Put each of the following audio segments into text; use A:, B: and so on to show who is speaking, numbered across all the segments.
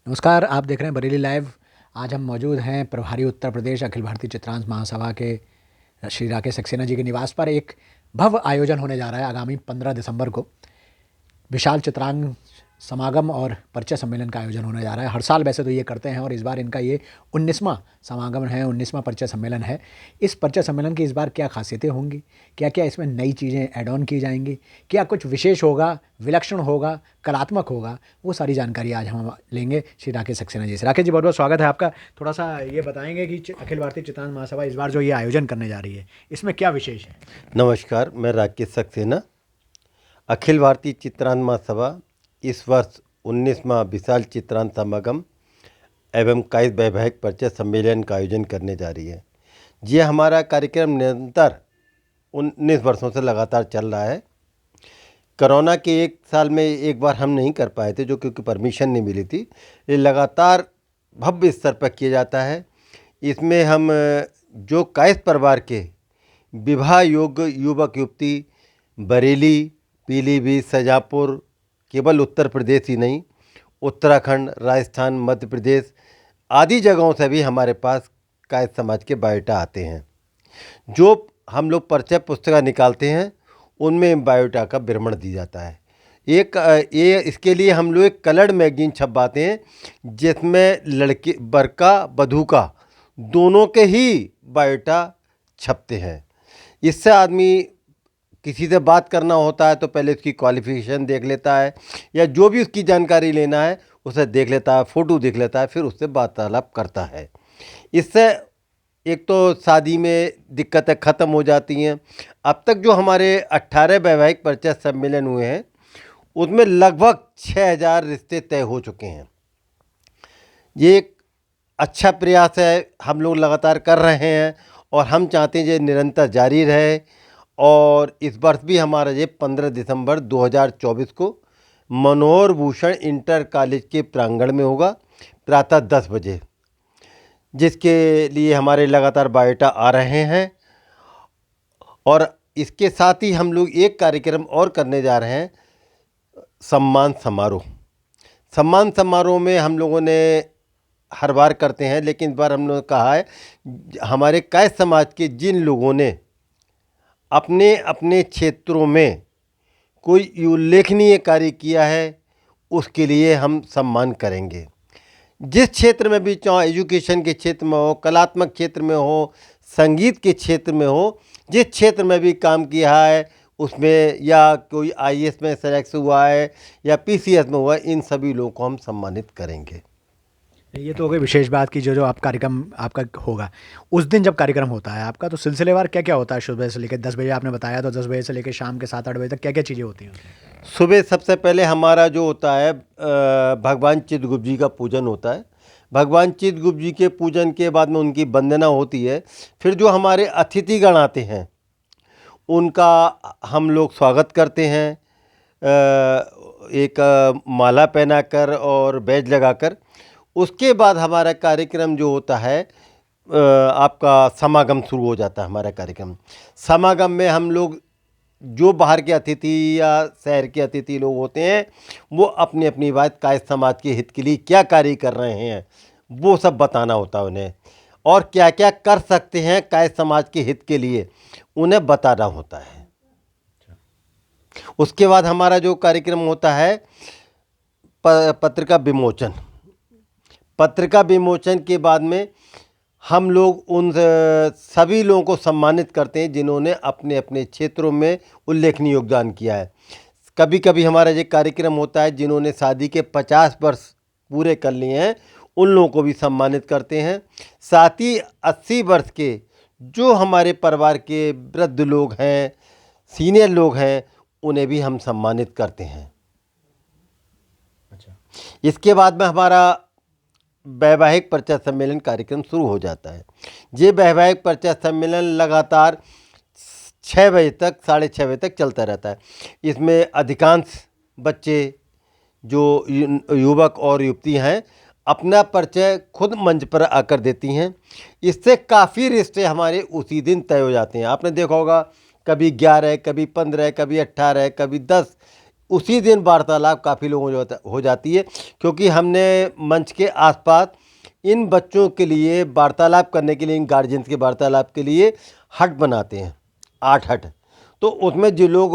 A: नमस्कार, आप देख रहे हैं बरेली लाइव। आज हम मौजूद हैं प्रभारी उत्तर प्रदेश अखिल भारतीय चित्रांश महासभा के श्री राकेश सक्सेना जी के निवास पर। एक भव्य आयोजन होने जा रहा है आगामी 15 दिसंबर को। विशाल चित्रांग समागम और परिचय सम्मेलन का आयोजन होने जा रहा है। हर साल वैसे तो ये करते हैं और इस बार इनका ये 19वां समागम है, 19वां परिचय सम्मेलन है। इस परिचय सम्मेलन की इस बार क्या खासियतें होंगी, क्या क्या इसमें नई चीज़ें ऐड ऑन की जाएंगी, क्या कुछ विशेष होगा, विलक्षण होगा, कलात्मक होगा, वो सारी जानकारी आज हम लेंगे श्री राकेश सक्सेना जी से। राकेश जी, बहुत बहुत स्वागत है आपका। थोड़ा सा ये बताएंगे कि अखिल भारतीय चित्रांश महासभा इस बार जो ये आयोजन करने जा रही है, इसमें क्या विशेष है।
B: नमस्कार, मैं राकेश सक्सेना। अखिल भारतीय चित्रांश महासभा इस वर्ष 19वां विशाल चित्रांश समागम एवं 21 वैवाहिक परिचय सम्मेलन का आयोजन करने जा रही है। ये हमारा कार्यक्रम निरंतर 19 वर्षों से लगातार चल रहा है। कोरोना के एक साल में एक बार हम नहीं कर पाए थे, जो क्योंकि परमिशन नहीं मिली थी। ये लगातार भव्य स्तर पर किया जाता है। इसमें हम जो कायस्थ परिवार के विवाह योग्य युवक युवती बरेली, पीलीभीत, शाजापुर, केवल उत्तर प्रदेश ही नहीं, उत्तराखंड, राजस्थान, मध्य प्रदेश आदि जगहों से भी हमारे पास कायस्थ समाज के बायोडाटा आते हैं। जो हम लोग परिचय पुस्तिका निकालते हैं उनमें बायोडाटा का विवरण दी जाता है। ये इसके लिए हम लोग एक कलर्ड मैगजीन छपवाते हैं, जिसमें लड़के बरका वधू का दोनों के ही बायोडाटा छपते हैं। इससे आदमी किसी से बात करना होता है तो पहले उसकी क्वालिफिकेशन देख लेता है, या जो भी उसकी जानकारी लेना है उसे देख लेता है, फ़ोटो देख लेता है, फिर उससे वार्तालाप करता है। इससे एक तो शादी में दिक्कतें ख़त्म हो जाती हैं। अब तक जो हमारे 18 वैवाहिक परिचय सम्मेलन हुए हैं उसमें लगभग 6000 रिश्ते तय हो चुके हैं। ये एक अच्छा प्रयास है, हम लोग लगातार कर रहे हैं और हम चाहते हैं ये निरंतर जारी रहे। और इस वर्ष भी हमारा ये 15 दिसंबर 2024 को मनोहर भूषण इंटर कॉलेज के प्रांगण में होगा, प्रातः 10 बजे, जिसके लिए हमारे लगातार बायोडाटा आ रहे हैं। और इसके साथ ही हम लोग एक कार्यक्रम और करने जा रहे हैं, सम्मान समारोह। सम्मान समारोह में हम लोगों ने हर बार करते हैं, लेकिन इस बार हम लोगों ने कहा है हमारे कायस्थ समाज के जिन लोगों ने अपने अपने क्षेत्रों में कोई उल्लेखनीय कार्य किया है उसके लिए हम सम्मान करेंगे। जिस क्षेत्र में भी, चाहे एजुकेशन के क्षेत्र में हो, कलात्मक क्षेत्र में हो, संगीत के क्षेत्र में हो, जिस क्षेत्र में भी काम किया है उसमें, या कोई आईएएस में सेलेक्ट हुआ है या पीसीएस में हुआ है, इन सभी लोगों को हम सम्मानित करेंगे।
A: ये तो हो गई विशेष बात की जो जो आप कार्यक्रम आपका होगा। उस दिन जब कार्यक्रम होता है आपका, तो सिलसिलेवार क्या क्या होता है? सुबह से लेकर 10 बजे आपने बताया, तो 10 बजे से लेकर शाम के 7-8 बजे तक क्या क्या चीज़ें होती हैं उसमें?
B: सुबह सबसे पहले हमारा जो होता है भगवान चित्रगुप्त जी का पूजन होता है। भगवान चित्रगुप्त जी के पूजन के बाद में उनकी वंदना होती है। फिर जो हमारे अतिथिगण आते हैं उनका हम लोग स्वागत करते हैं, एक माला पहनाकर और बैज लगाकर। उसके बाद हमारा कार्यक्रम जो होता है, आपका समागम शुरू हो जाता है। हमारा कार्यक्रम समागम में हम लोग जो बाहर के अतिथि या शहर के अतिथि लोग होते हैं वो अपनी अपनी बात कायस्थ समाज के हित के लिए क्या कार्य कर रहे हैं वो सब बताना होता है उन्हें, और क्या क्या कर सकते हैं कायस्थ समाज के हित के लिए उन्हें बताना होता है। उसके बाद हमारा जो कार्यक्रम होता है पत्रिका विमोचन। पत्रिका विमोचन के बाद में हम लोग उन सभी लोगों को सम्मानित करते हैं जिन्होंने अपने अपने क्षेत्रों में उल्लेखनीय योगदान किया है। कभी कभी हमारा ये कार्यक्रम होता है जिन्होंने शादी के 50 वर्ष पूरे कर लिए हैं, उन लोगों को भी सम्मानित करते हैं। साथ ही 80 वर्ष के जो हमारे परिवार के वृद्ध लोग हैं, सीनियर लोग हैं, उन्हें भी हम सम्मानित करते हैं।
A: अच्छा।
B: इसके बाद में हमारा वैवाहिक परिचय सम्मेलन कार्यक्रम शुरू हो जाता है। ये वैवाहिक परिचय सम्मेलन लगातार 6 बजे तक, 6:30 बजे तक चलता रहता है। इसमें अधिकांश बच्चे जो युवक और युवती हैं अपना परिचय खुद मंच पर आकर देती हैं। इससे काफ़ी रिश्ते हमारे उसी दिन तय हो जाते हैं। आपने देखा होगा कभी 11, कभी 15, कभी 18, कभी 10, उसी दिन वार्तालाप काफ़ी लोगों हो जाती है, क्योंकि हमने मंच के आसपास इन बच्चों के लिए वार्तालाप करने के लिए, इन गार्जियंस के वार्तालाप के लिए हट बनाते हैं, 8 हट। तो उसमें जो लोग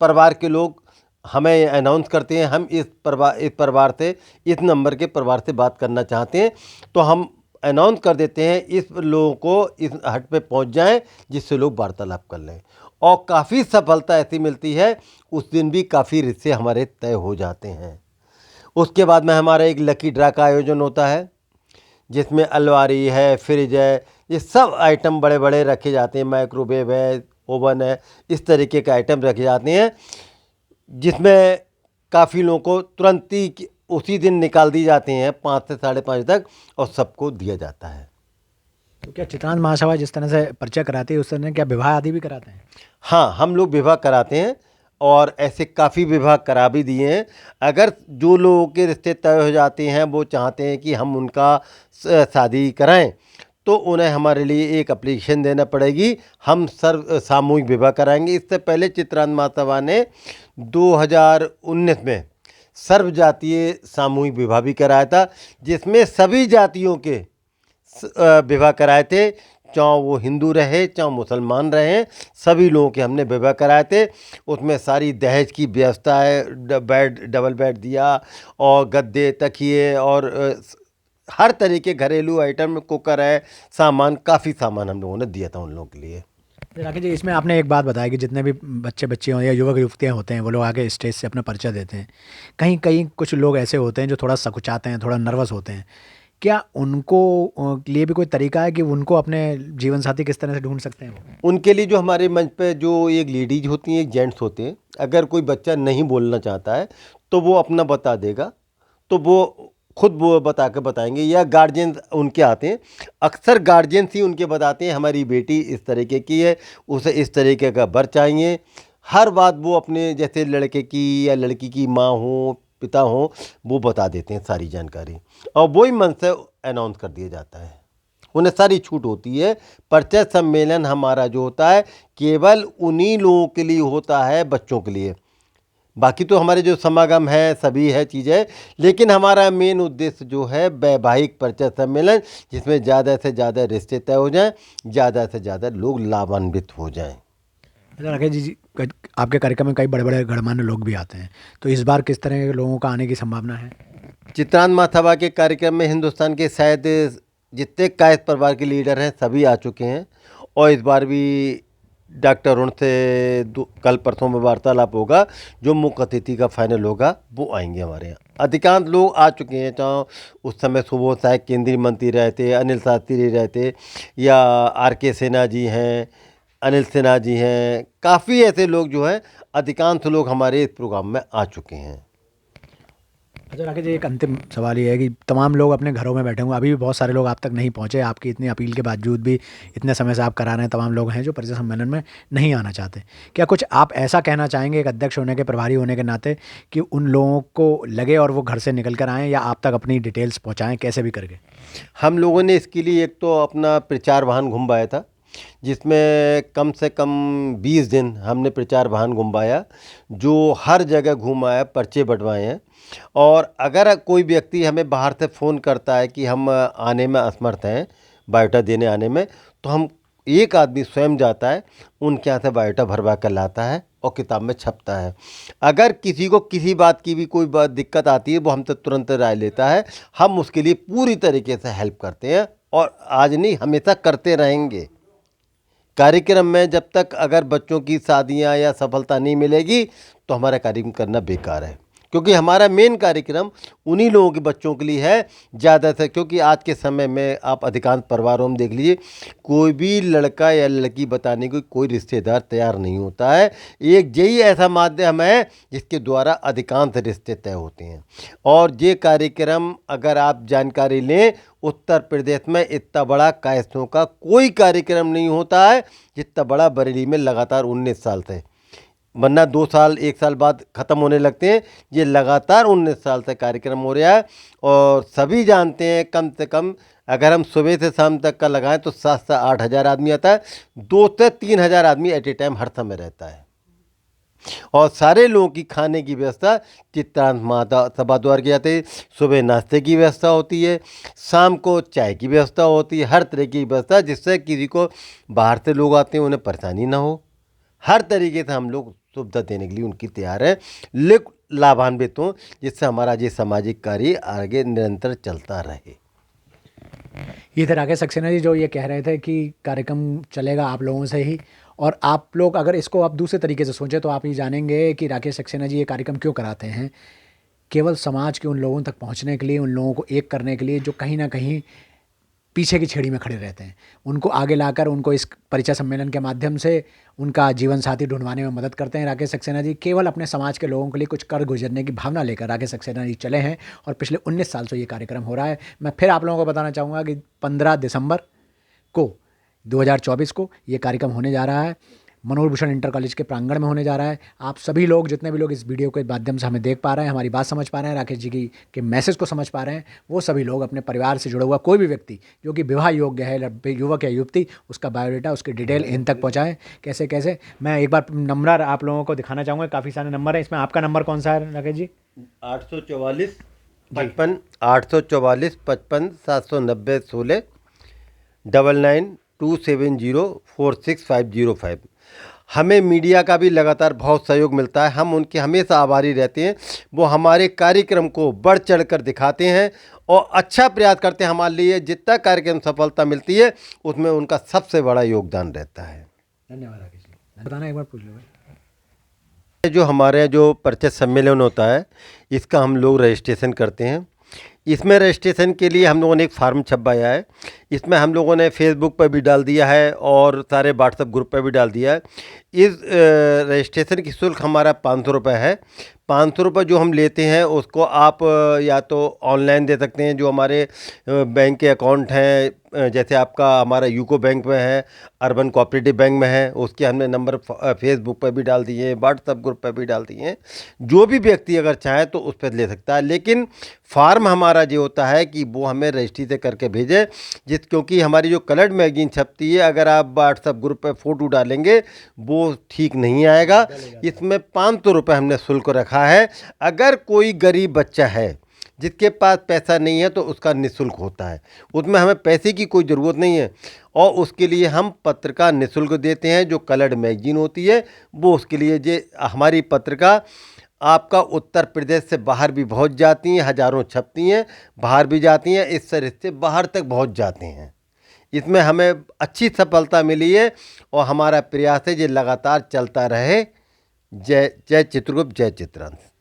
B: परिवार के लोग हमें अनाउंस करते हैं, हम इस परिवार से, इस नंबर के परिवार से बात करना चाहते हैं, तो हम अनाउंस कर देते हैं इस लोगों को इस हट पे पहुंच जाएं, जिससे लोग वार्तालाप कर लें। और काफ़ी सफलता ऐसी मिलती है, उस दिन भी काफ़ी रिश्ते हमारे तय हो जाते हैं। उसके बाद में हमारा एक लकी ड्रा का आयोजन होता है, जिसमें अलमारी है, फ्रिज है, ये सब आइटम बड़े बड़े रखे जाते हैं, माइक्रोवेव है, ओवन है, इस तरीके के आइटम रखे जाते हैं, जिसमें काफ़ी लोगों को तुरंत ही उसी दिन निकाल दी जाते हैं 5 से 5:30 तक, और सबको दिया जाता है।
A: तो क्या चित्रांश महासभा जिस तरह से परिचय कराती है उस तरह क्या विवाह आदि भी कराते हैं?
B: हाँ, हम लोग विवाह कराते हैं, और ऐसे काफ़ी विवाह करा भी दिए हैं। अगर जो लोगों के रिश्ते तय हो जाते हैं, वो चाहते हैं कि हम उनका शादी कराएं, तो उन्हें हमारे लिए एक एप्लीकेशन देना पड़ेगी, हम सर्व सामूहिक विवाह कराएंगे। इससे पहले चित्रांश महासभा ने 2019 में सर्व जातीय सामूहिक विवाह भी कराया था, जिसमें सभी जातियों के विवाह कराए थे, चाहे वो हिंदू रहे चाहे मुसलमान रहे, सभी लोगों के हमने विवाह कराए थे। उसमें सारी दहेज की व्यवस्था है, डबल बेड दिया, और गद्दे, तकिए, और हर तरह के घरेलू आइटम, कुकर है, सामान, काफ़ी सामान हम लोगों ने दिया था उन लोगों के लिए।
A: राकेश जी, इसमें आपने एक बात बताई कि जितने भी बच्चे बच्चियाँ या युवक युवतियाँ होते हैं वो लोग आगे स्टेज से अपना परिचय देते हैं। कहीं कहीं कुछ लोग ऐसे होते हैं जो थोड़ा सकुचाते हैं, थोड़ा नर्वस होते हैं। क्या उनको लिए भी कोई तरीका है कि उनको अपने जीवन साथी किस तरह से ढूंढ सकते हैं वो?
B: उनके लिए जो हमारे मंच पे जो एक लेडीज होती हैं, एक जेंट्स होते हैं, अगर कोई बच्चा नहीं बोलना चाहता है तो वो अपना बता देगा, तो वो बता के बताएंगे, या गार्जियन उनके आते हैं। अक्सर गार्जियन ही उनके बताते हैं हमारी बेटी इस तरीके की है, उसे इस तरीके का वर चाहिए। हर बात वो अपने, जैसे लड़के की या लड़की की माँ हो, पिता हो, वो बता देते हैं सारी जानकारी, और वही मन से अनाउंस कर दिया जाता है, उन्हें सारी छूट होती है। परिचय सम्मेलन हमारा जो होता है केवल उन्हीं लोगों के लिए होता है, बच्चों के लिए। बाकी तो हमारे जो समागम है सभी है चीज़ें, लेकिन हमारा मेन उद्देश्य जो है वैवाहिक परिचय सम्मेलन, जिसमें ज़्यादा से ज़्यादा रिश्ते तय हो जाएं, ज़्यादा से ज़्यादा लोग लाभान्वित हो जाएं।
A: अच्छा राकेश जी, आपके कार्यक्रम में कई बड़े बड़े गणमान्य लोग भी आते हैं, तो इस बार किस तरह के लोगों का आने की संभावना है?
B: चित्रांश महासभा के कार्यक्रम में हिंदुस्तान के शायद जितने कायस्थ परिवार के लीडर हैं सभी आ चुके हैं, और इस बार भी डॉक्टर अरुण से कल परसों में वार्तालाप होगा, जो मुख्य अतिथि का फाइनल होगा वो आएंगे हमारे यहाँ। अधिकांश लोग आ चुके हैं, चाहे उस समय सुबोध साहब केंद्रीय मंत्री रहते, अनिल शास्त्री रहते, या RK सिन्हा जी हैं, अनिल सिन्हा जी हैं, काफ़ी ऐसे लोग जो हैं, अधिकांश लोग हमारे इस प्रोग्राम में आ चुके हैं।
A: अच्छा राकेश जी, एक अंतिम सवाल ये है कि तमाम लोग अपने घरों में बैठे होंगे, अभी भी बहुत सारे लोग आप तक नहीं पहुंचे, आपकी इतनी अपील के बावजूद भी इतने समय से आप करा रहे हैं, तमाम लोग हैं जो परिचय सम्मेलन में नहीं आना चाहते। क्या कुछ आप ऐसा कहना चाहेंगे एक अध्यक्ष होने के, प्रभारी होने के नाते, कि उन लोगों को लगे और वो घर से निकल कर आएँ या आप तक अपनी डिटेल्स पहुँचाएँ, कैसे भी करके?
B: हम लोगों ने इसके लिए एक तो अपना प्रचार वाहन घुमवाया था, जिसमें कम से कम 20 दिन हमने प्रचार वाहन घुमवाया, जो हर जगह घुमाया, पर्चे बंटवाए हैं। और अगर कोई व्यक्ति हमें बाहर से फ़ोन करता है कि हम आने में असमर्थ हैं, बायोडा देने आने में, तो हम एक आदमी स्वयं जाता है, उनके यहाँ से बायोडा भरवा कर लाता है और किताब में छपता है। अगर किसी को किसी बात की भी कोई बात दिक्कत आती है, वो हमसे तुरंत राय लेता है, हम उसके लिए पूरी तरीके से हेल्प करते हैं, और आज नहीं हमेशा करते रहेंगे। कार्यक्रम में जब तक अगर बच्चों की शादियां या सफलता नहीं मिलेगी, तो हमारा कार्यक्रम करना बेकार है, क्योंकि हमारा मेन कार्यक्रम उन्हीं लोगों के बच्चों के लिए है ज़्यादा से। क्योंकि आज के समय में आप अधिकांश परिवारों में देख लीजिए, कोई भी लड़का या लड़की बताने को कोई रिश्तेदार तैयार नहीं होता है। एक यही ऐसा माध्यम है जिसके द्वारा अधिकांश रिश्ते तय होते हैं। और ये कार्यक्रम अगर आप जानकारी लें, उत्तर प्रदेश में इतना बड़ा कायस्थों का कोई कार्यक्रम नहीं होता है जितना बड़ा बरेली में लगातार 19 साल से, वरना 2 साल 1 साल बाद ख़त्म होने लगते हैं। ये लगातार 19 साल से कार्यक्रम हो रहा है, और सभी जानते हैं कम से कम अगर हम सुबह से शाम तक का लगाएं तो 7 से 8 हज़ार आदमी आता है, 2 से 3 हज़ार आदमी एट ए टाइम हर समय रहता है। और सारे लोगों की खाने की व्यवस्था चित्रांश महासभा द्वारा की जाती है। सुबह नाश्ते की व्यवस्था होती है, शाम को चाय की व्यवस्था होती है, हर तरह की व्यवस्था, जिससे किसी को बाहर से लोग आते हैं उन्हें परेशानी ना हो। हर तरीके से हम लोग सुविधा देने के लिए उनकी तैयार है, लाभान्वित हों, जिससे हमारा ये सामाजिक कार्य आगे निरंतर चलता रहे।
A: ये थे राकेश सक्सेना जी जो ये कह रहे थे कि कार्यक्रम चलेगा आप लोगों से ही। और आप लोग अगर इसको आप दूसरे तरीके से सोचें तो आप ये जानेंगे कि राकेश सक्सेना जी ये कार्यक्रम क्यों कराते हैं। केवल समाज के उन लोगों तक पहुंचने के लिए, उन लोगों को एक करने के लिए जो कहीं ना कहीं पीछे की छेड़ी में खड़े रहते हैं, उनको आगे लाकर उनको इस परिचय सम्मेलन के माध्यम से उनका जीवन साथी ढूंढवाने में मदद करते हैं। राकेश सक्सेना जी केवल अपने समाज के लोगों के लिए कुछ कर गुजरने की भावना लेकर राकेश सक्सेना जी चले हैं और पिछले 19 साल से ये कार्यक्रम हो रहा है। मैं फिर आप लोगों को बताना चाहूँगा कि 15 दिसंबर को 2024 को ये कार्यक्रम होने जा रहा है, मनोहर भूषण इंटर कॉलेज के प्रांगण में होने जा रहा है। आप सभी लोग, जितने भी लोग इस वीडियो के माध्यम से हमें देख पा रहे हैं, हमारी बात समझ पा रहे हैं, राकेश जी की के मैसेज को समझ पा रहे हैं, वो सभी लोग अपने परिवार से जुड़ा हुआ कोई भी व्यक्ति जो कि विवाह योग्य है, युवक या युवती, उसका बायोडाटा, उसकी डिटेल इन तक पहुँचाएँ। कैसे कैसे मैं एक बार नंबर आप लोगों को दिखाना चाहूँगा। काफ़ी सारे नंबर हैं इसमें। आपका नंबर कौन सा है राकेश जी?
B: 844 55 844 55 790 16 9927046505। हमें मीडिया का भी लगातार बहुत सहयोग मिलता है, हम उनके हमेशा आभारी रहते हैं। वो हमारे कार्यक्रम को बढ़ चढ़ कर दिखाते हैं और अच्छा प्रयास करते हैं। हमारे लिए जितना कार्यक्रम सफलता मिलती है उसमें उनका सबसे बड़ा योगदान रहता है।
A: धन्यवाद राकेश जी। बताना एक बार पूछ लो भाई।
B: जो हमारे यहाँ जो परिचय सम्मेलन होता है, इसका हम लोग रजिस्ट्रेशन करते हैं। इसमें रजिस्ट्रेशन के लिए हम लोगों ने एक फार्म छपवाया है। इसमें हम लोगों ने फेसबुक पर भी डाल दिया है और सारे व्हाट्सएप ग्रुप पर भी डाल दिया है। इस रजिस्ट्रेशन की शुल्क हमारा 500 रुपये है। 500 रुपये जो हम लेते हैं उसको आप या तो ऑनलाइन दे सकते हैं, जो हमारे बैंक के अकाउंट हैं, जैसे आपका हमारा यूको बैंक में है, अर्बन कोऑपरेटिव बैंक में है, उसके हमने नंबर फेसबुक पर भी डाल दिए हैं, व्हाट्सएप ग्रुप पर भी डाल दिए हैं। जो भी व्यक्ति अगर चाहे तो उस पर ले सकता है, लेकिन फार्म हमारा जो होता है कि वो हमें रजिस्ट्री से करके भेजें, क्योंकि हमारी जो कलर्ड मैगजीन छपती है, अगर आप व्हाट्सएप ग्रुप पर फ़ोटो डालेंगे वो ठीक नहीं आएगा। इसमें 500 रुपये हमने शुल्क रखा है। अगर कोई गरीब बच्चा है जिसके पास पैसा नहीं है तो उसका निःशुल्क होता है, उसमें हमें पैसे की कोई ज़रूरत नहीं है और उसके लिए हम पत्रिका निःशुल्क देते हैं। जो कलर्ड मैगजीन होती है वो उसके लिए जे हमारी पत्रिका आपका उत्तर प्रदेश से बाहर भी पहुंच जाती हैं, हज़ारों छपती हैं, बाहर भी जाती हैं, इस तरह से बाहर तक पहुंच जाते हैं। इसमें हमें अच्छी सफलता मिली है और हमारा प्रयास है ये लगातार चलता रहे। जय जय चित्रगुप्त, जय चित्रांश।